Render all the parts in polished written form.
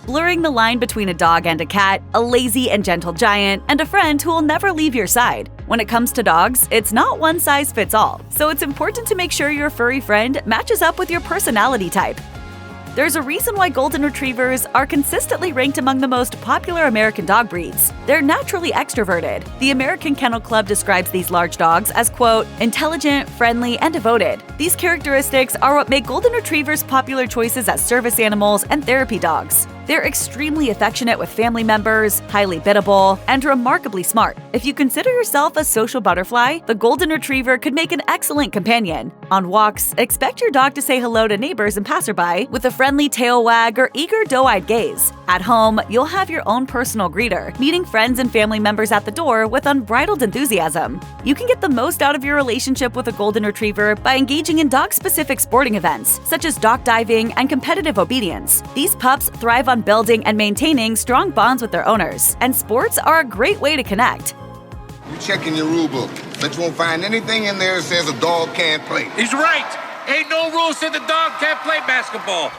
blurring the line between a dog and a cat, a lazy and gentle giant, and a friend who will never leave your side. When it comes to dogs, it's not one size fits all, so it's important to make sure your furry friend matches up with your personality type. There's a reason why Golden Retrievers are consistently ranked among the most popular American dog breeds. They're naturally extroverted. The American Kennel Club describes these large dogs as, quote, intelligent, friendly, and devoted. These characteristics are what make Golden Retrievers popular choices as service animals and therapy dogs. They're extremely affectionate with family members, highly biddable, and remarkably smart. If you consider yourself a social butterfly, the Golden Retriever could make an excellent companion. On walks, expect your dog to say hello to neighbors and passerby with a friendly tail wag or eager doe-eyed gaze. At home, you'll have your own personal greeter, meeting friends and family members at the door with unbridled enthusiasm. You can get the most out of your relationship with a Golden Retriever by engaging in dog-specific sporting events, such as dock diving and competitive obedience. These pups thrive on building and maintaining strong bonds with their owners, and sports are a great way to connect. You check in your rule book, but you won't find anything in there that says a dog can't play. He's right! Ain't no rule said the dog can't play basketball.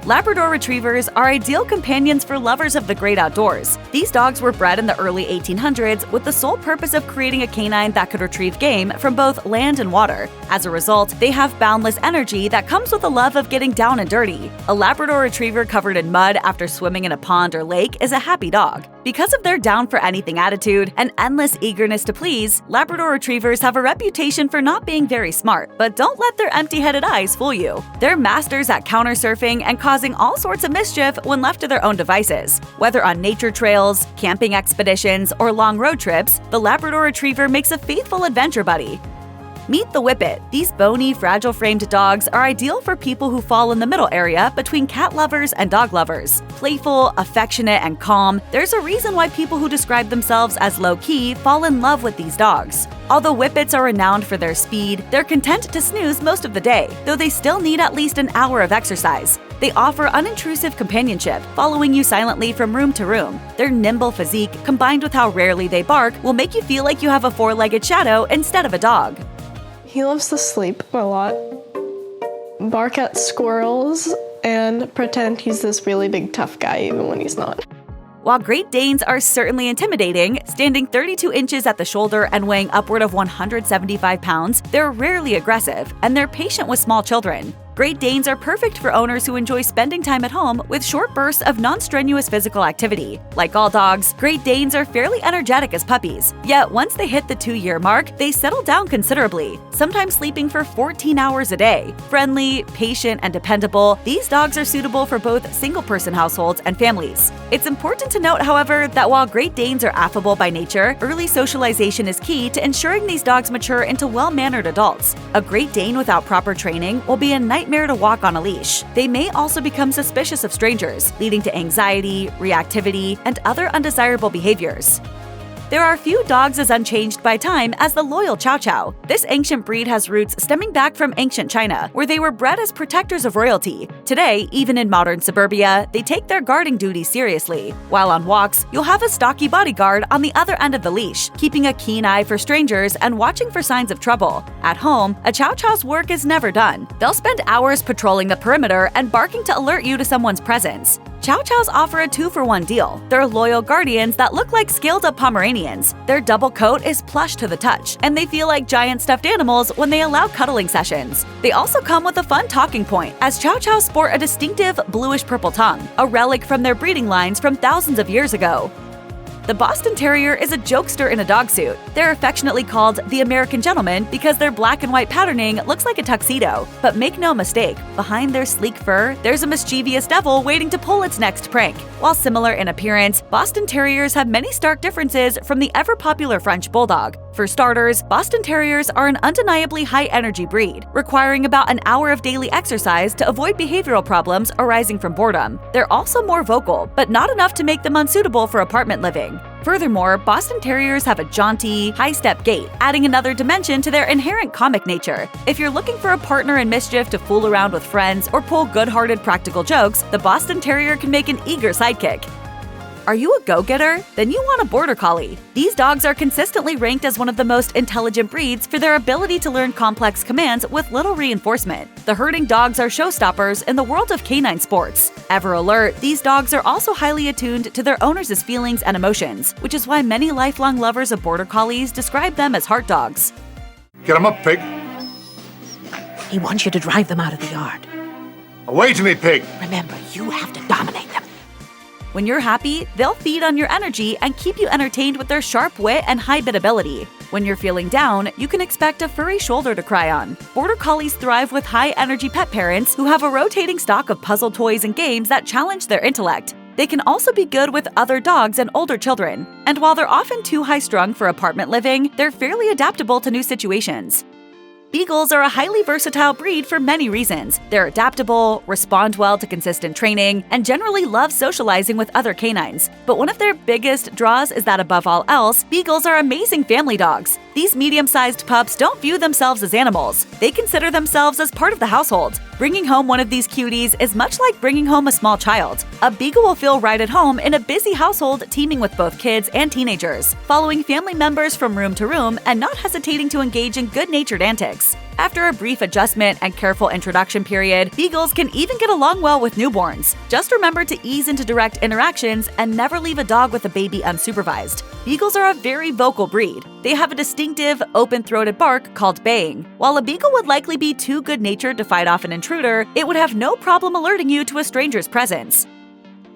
Labrador Retrievers are ideal companions for lovers of the great outdoors. These dogs were bred in the early 1800s with the sole purpose of creating a canine that could retrieve game from both land and water. As a result, they have boundless energy that comes with a love of getting down and dirty. A Labrador Retriever covered in mud after swimming in a pond or lake is a happy dog. Because of their down-for-anything attitude and endless eagerness to please, Labrador Retrievers have a reputation for not being very smart, but don't let their empty-headed eyes fool you. They're masters at counter-surfing and causing all sorts of mischief when left to their own devices. Whether on nature trails, camping expeditions, or long road trips, the Labrador Retriever makes a faithful adventure buddy. Meet the Whippet. These bony, fragile-framed dogs are ideal for people who fall in the middle area between cat lovers and dog lovers. Playful, affectionate, and calm, there's a reason why people who describe themselves as low-key fall in love with these dogs. Although Whippets are renowned for their speed, they're content to snooze most of the day, though they still need at least an hour of exercise. They offer unintrusive companionship, following you silently from room to room. Their nimble physique, combined with how rarely they bark, will make you feel like you have a four-legged shadow instead of a dog. He loves to sleep a lot, bark at squirrels, and pretend he's this really big tough guy even when he's not. While Great Danes are certainly intimidating, standing 32 inches at the shoulder and weighing upward of 175 pounds, they're rarely aggressive, and they're patient with small children. Great Danes are perfect for owners who enjoy spending time at home with short bursts of non-strenuous physical activity. Like all dogs, Great Danes are fairly energetic as puppies, yet once they hit the 2-year mark, they settle down considerably, sometimes sleeping for 14 hours a day. Friendly, patient, and dependable, these dogs are suitable for both single-person households and families. It's important to note, however, that while Great Danes are affable by nature, early socialization is key to ensuring these dogs mature into well-mannered adults. A Great Dane without proper training will be a nightmare to walk on a leash. They may also become suspicious of strangers, leading to anxiety, reactivity, and other undesirable behaviors. There are few dogs as unchanged by time as the loyal Chow Chow. This ancient breed has roots stemming back from ancient China, where they were bred as protectors of royalty. Today, even in modern suburbia, they take their guarding duties seriously. While on walks, you'll have a stocky bodyguard on the other end of the leash, keeping a keen eye for strangers and watching for signs of trouble. At home, a Chow Chow's work is never done. They'll spend hours patrolling the perimeter and barking to alert you to someone's presence. Chow Chows offer a 2-for-1 deal. They're loyal guardians that look like scaled-up Pomeranians. Their double coat is plush to the touch, and they feel like giant stuffed animals when they allow cuddling sessions. They also come with a fun talking point, as Chow Chows sport a distinctive bluish-purple tongue, a relic from their breeding lines from thousands of years ago. The Boston Terrier is a jokester in a dog suit. They're affectionately called the American Gentleman because their black and white patterning looks like a tuxedo. But make no mistake, behind their sleek fur, there's a mischievous devil waiting to pull its next prank. While similar in appearance, Boston Terriers have many stark differences from the ever-popular French Bulldog. For starters, Boston Terriers are an undeniably high-energy breed, requiring about an hour of daily exercise to avoid behavioral problems arising from boredom. They're also more vocal, but not enough to make them unsuitable for apartment living. Furthermore, Boston Terriers have a jaunty, high-step gait, adding another dimension to their inherent comic nature. If you're looking for a partner in mischief to fool around with friends or pull good-hearted practical jokes, the Boston Terrier can make an eager sidekick. Are you a go-getter? Then you want a Border Collie. These dogs are consistently ranked as one of the most intelligent breeds for their ability to learn complex commands with little reinforcement. The herding dogs are showstoppers in the world of canine sports. Ever alert, these dogs are also highly attuned to their owners' feelings and emotions, which is why many lifelong lovers of Border Collies describe them as heart dogs. Get him up, pig. He wants you to drive them out of the yard. Away to me, pig. Remember, you have to dominate them. When you're happy, they'll feed on your energy and keep you entertained with their sharp wit and high biddability. When you're feeling down, you can expect a furry shoulder to cry on. Border Collies thrive with high-energy pet parents who have a rotating stock of puzzle toys and games that challenge their intellect. They can also be good with other dogs and older children. And while they're often too high-strung for apartment living, they're fairly adaptable to new situations. Beagles are a highly versatile breed for many reasons. They're adaptable, respond well to consistent training, and generally love socializing with other canines. But one of their biggest draws is that above all else, Beagles are amazing family dogs. These medium-sized pups don't view themselves as animals. They consider themselves as part of the household. Bringing home one of these cuties is much like bringing home a small child. A Beagle will feel right at home in a busy household teeming with both kids and teenagers, following family members from room to room and not hesitating to engage in good-natured antics. After a brief adjustment and careful introduction period, Beagles can even get along well with newborns. Just remember to ease into direct interactions and never leave a dog with a baby unsupervised. Beagles are a very vocal breed. They have a distinctive, open-throated bark called baying. While a Beagle would likely be too good-natured to fight off an intruder, it would have no problem alerting you to a stranger's presence.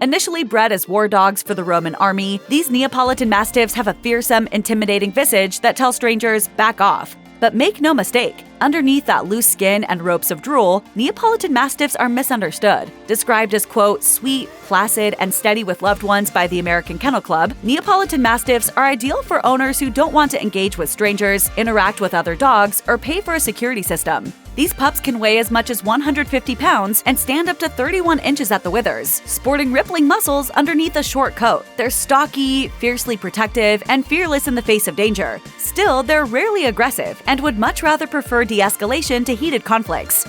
Initially bred as war dogs for the Roman army, these Neapolitan mastiffs have a fearsome, intimidating visage that tells strangers, "back off." But make no mistake, underneath that loose skin and ropes of drool, Neapolitan mastiffs are misunderstood. Described as, quote, sweet, placid, and steady with loved ones by the American Kennel Club, Neapolitan mastiffs are ideal for owners who don't want to engage with strangers, interact with other dogs, or pay for a security system. These pups can weigh as much as 150 pounds and stand up to 31 inches at the withers, sporting rippling muscles underneath a short coat. They're stocky, fiercely protective, and fearless in the face of danger. Still, they're rarely aggressive and would much rather prefer de-escalation to heated conflicts.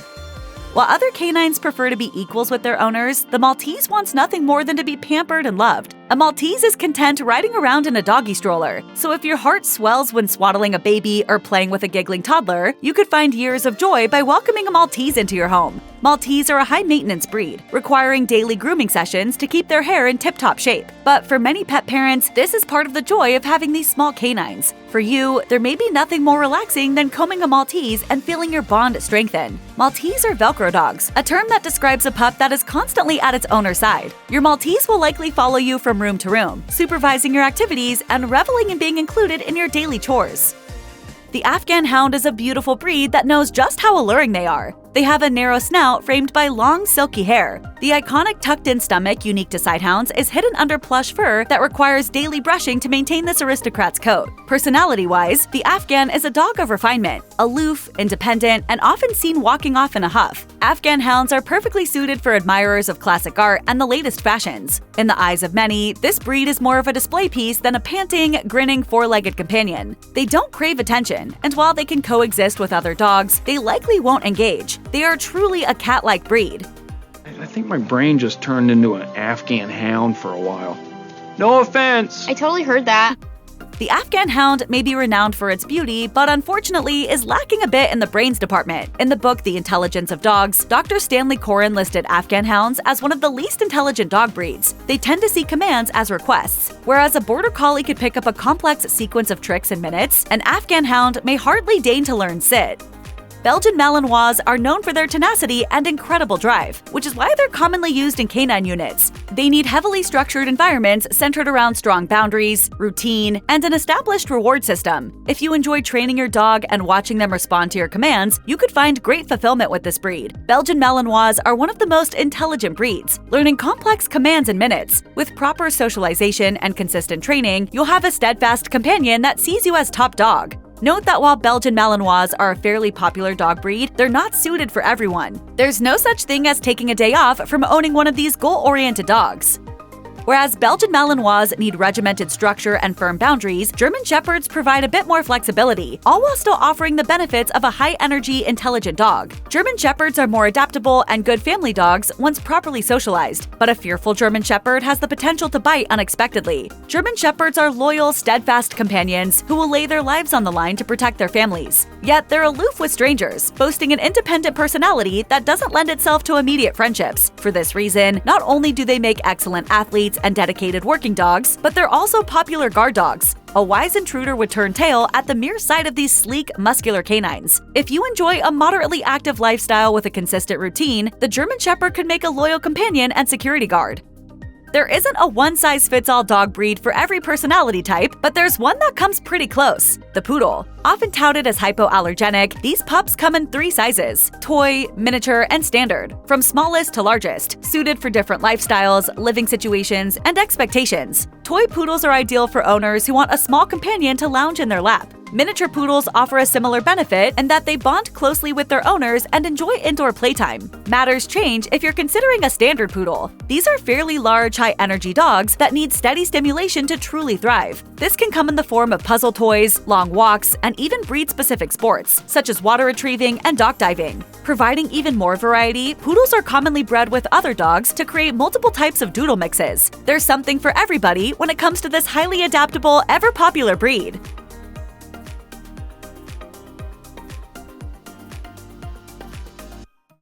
While other canines prefer to be equals with their owners, the Maltese wants nothing more than to be pampered and loved. A Maltese is content riding around in a doggy stroller, so if your heart swells when swaddling a baby or playing with a giggling toddler, you could find years of joy by welcoming a Maltese into your home. Maltese are a high-maintenance breed, requiring daily grooming sessions to keep their hair in tip-top shape. But for many pet parents, this is part of the joy of having these small canines. For you, there may be nothing more relaxing than combing a Maltese and feeling your bond strengthen. Maltese are Velcro dogs, a term that describes a pup that is constantly at its owner's side. Your Maltese will likely follow you from room to room, supervising your activities and reveling in being included in your daily chores. The Afghan hound is a beautiful breed that knows just how alluring they are. They have a narrow snout framed by long, silky hair. The iconic tucked-in stomach unique to sighthounds is hidden under plush fur that requires daily brushing to maintain this aristocrat's coat. Personality-wise, the Afghan is a dog of refinement, aloof, independent, and often seen walking off in a huff. Afghan hounds are perfectly suited for admirers of classic art and the latest fashions. In the eyes of many, this breed is more of a display piece than a panting, grinning, four-legged companion. They don't crave attention, and while they can coexist with other dogs, they likely won't engage. They are truly a cat-like breed. I think my brain just turned into an Afghan hound for a while. No offense! I totally heard that. The Afghan hound may be renowned for its beauty, but unfortunately is lacking a bit in the brains department. In the book The Intelligence of Dogs, Dr. Stanley Coren listed Afghan hounds as one of the least intelligent dog breeds. They tend to see commands as requests. Whereas a Border Collie could pick up a complex sequence of tricks in minutes, an Afghan hound may hardly deign to learn sit. Belgian Malinois are known for their tenacity and incredible drive, which is why they're commonly used in canine units. They need heavily structured environments centered around strong boundaries, routine, and an established reward system. If you enjoy training your dog and watching them respond to your commands, you could find great fulfillment with this breed. Belgian Malinois are one of the most intelligent breeds, learning complex commands in minutes. With proper socialization and consistent training, you'll have a steadfast companion that sees you as top dog. Note that while Belgian Malinois are a fairly popular dog breed, they're not suited for everyone. There's no such thing as taking a day off from owning one of these goal-oriented dogs. Whereas Belgian Malinois need regimented structure and firm boundaries, German Shepherds provide a bit more flexibility, all while still offering the benefits of a high-energy, intelligent dog. German Shepherds are more adaptable and good family dogs once properly socialized, but a fearful German Shepherd has the potential to bite unexpectedly. German Shepherds are loyal, steadfast companions who will lay their lives on the line to protect their families. Yet they're aloof with strangers, boasting an independent personality that doesn't lend itself to immediate friendships. For this reason, not only do they make excellent athletes and dedicated working dogs, but they're also popular guard dogs. A wise intruder would turn tail at the mere sight of these sleek, muscular canines. If you enjoy a moderately active lifestyle with a consistent routine, the German Shepherd could make a loyal companion and security guard. There isn't a one-size-fits-all dog breed for every personality type, but there's one that comes pretty close: the Poodle. Often touted as hypoallergenic, these pups come in 3 sizes: toy, miniature, and standard, from smallest to largest, suited for different lifestyles, living situations, and expectations. Toy poodles are ideal for owners who want a small companion to lounge in their lap. Miniature poodles offer a similar benefit in that they bond closely with their owners and enjoy indoor playtime. Matters change if you're considering a standard poodle. These are fairly large, high-energy dogs that need steady stimulation to truly thrive. This can come in the form of puzzle toys, long walks, and even breed-specific sports, such as water retrieving and dock diving. Providing even more variety, poodles are commonly bred with other dogs to create multiple types of doodle mixes. There's something for everybody when it comes to this highly adaptable, ever-popular breed.